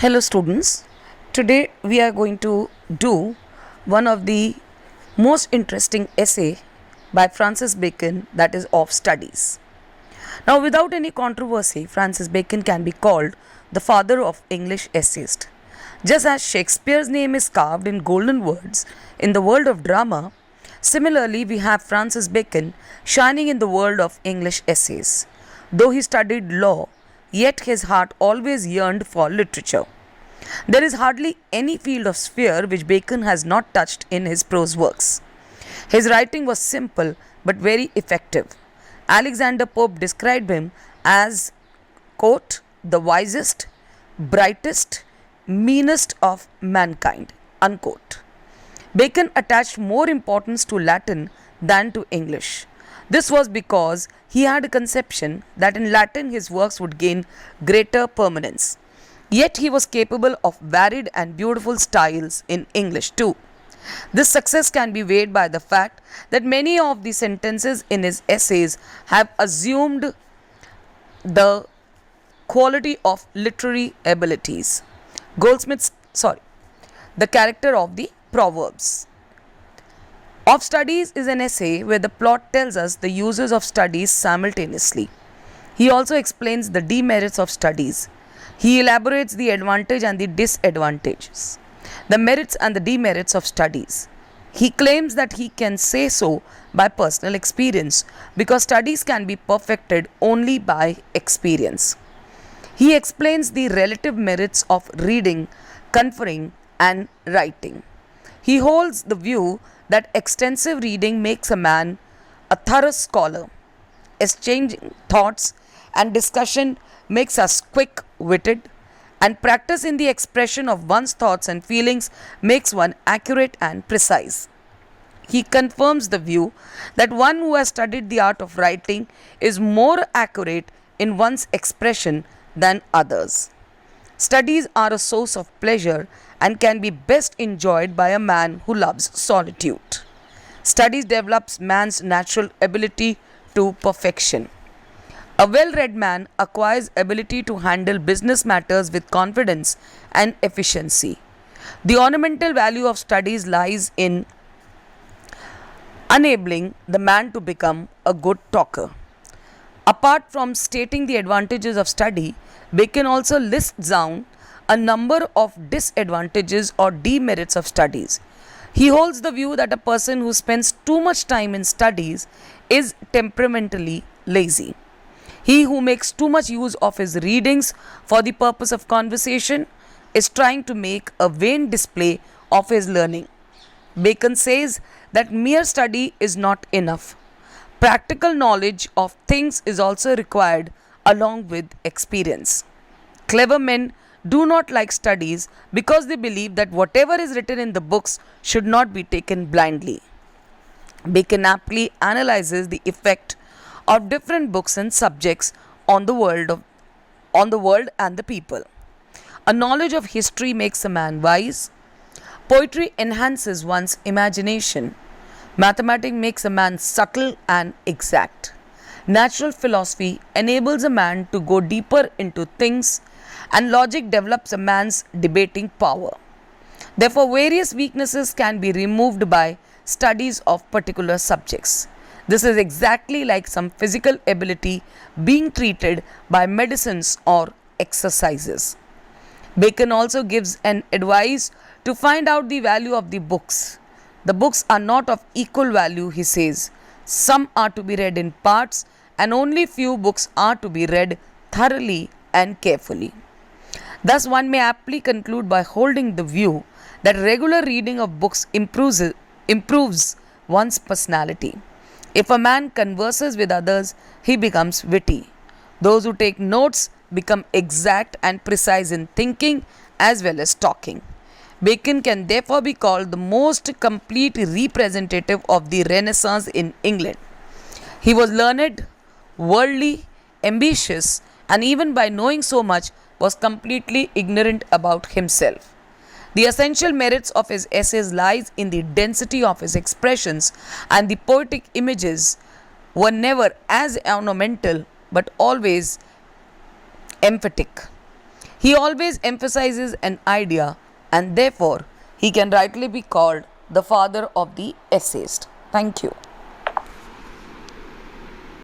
Hello students, today we are going to do one of the most interesting essay by Francis Bacon, that is of studies. Now without any controversy, Francis Bacon can be called the father of English essayist. Just as Shakespeare's name is carved in golden words in the world of drama, similarly we have Francis Bacon shining in the world of English essays. Though he studied law, yet his heart always yearned for literature. There is hardly any field of sphere which Bacon has not touched in his prose works. His writing was simple but very effective. Alexander Pope described him as, quote, the wisest, brightest, meanest of mankind, unquote. Bacon attached more importance to Latin than to English. This was because he had a conception that in Latin his works would gain greater permanence. Yet he was capable of varied and beautiful styles in English too. This success can be weighed by the fact that many of the sentences in his essays have assumed the quality of literary abilities. The character of the Proverbs. Of Studies is an essay where the plot tells us the uses of studies simultaneously. He also explains the demerits of studies. He elaborates the advantage and the disadvantages, the merits and the demerits of studies. He claims that he can say so by personal experience because studies can be perfected only by experience. He explains the relative merits of reading, conferring, and writing. He holds the view that extensive reading makes a man a thorough scholar. Exchanging thoughts and discussion makes us quick witted, and practice in the expression of one's thoughts and feelings makes one accurate and precise. He confirms the view that one who has studied the art of writing is more accurate in one's expression than others. Studies are a source of pleasure and can be best enjoyed by a man who loves solitude. Studies develops man's natural ability to perfection. A well-read man acquires ability to handle business matters with confidence and efficiency. The ornamental value of studies lies in enabling the man to become a good talker. Apart from stating the advantages of study, Bacon also lists down a number of disadvantages or demerits of studies. He holds the view that a person who spends too much time in studies is temperamentally lazy. He who makes too much use of his readings for the purpose of conversation is trying to make a vain display of his learning. Bacon says that mere study is not enough. Practical knowledge of things is also required along with experience. Clever men do not like studies because they believe that whatever is written in the books should not be taken blindly. Bacon aptly analyzes the effect of different books and subjects on the world and the people. A knowledge of history makes a man wise. Poetry enhances one's imagination. Mathematics makes a man subtle and exact. Natural philosophy enables a man to go deeper into things, and logic develops a man's debating power. Therefore, various weaknesses can be removed by studies of particular subjects. This is exactly like some physical ability being treated by medicines or exercises. Bacon also gives an advice to find out the value of the books. The books are not of equal value, he says. Some are to be read in parts, and only few books are to be read thoroughly and carefully. Thus, one may aptly conclude by holding the view that regular reading of books improves one's personality. If a man converses with others, he becomes witty. Those who take notes become exact and precise in thinking as well as talking. Bacon can therefore be called the most complete representative of the Renaissance in England. He was learned, worldly, ambitious, and even by knowing so much, was completely ignorant about himself. The essential merits of his essays lies in the density of his expressions, and the poetic images were never as ornamental but always emphatic. He always emphasizes an idea, and therefore he can rightly be called the father of the essayist. Thank you.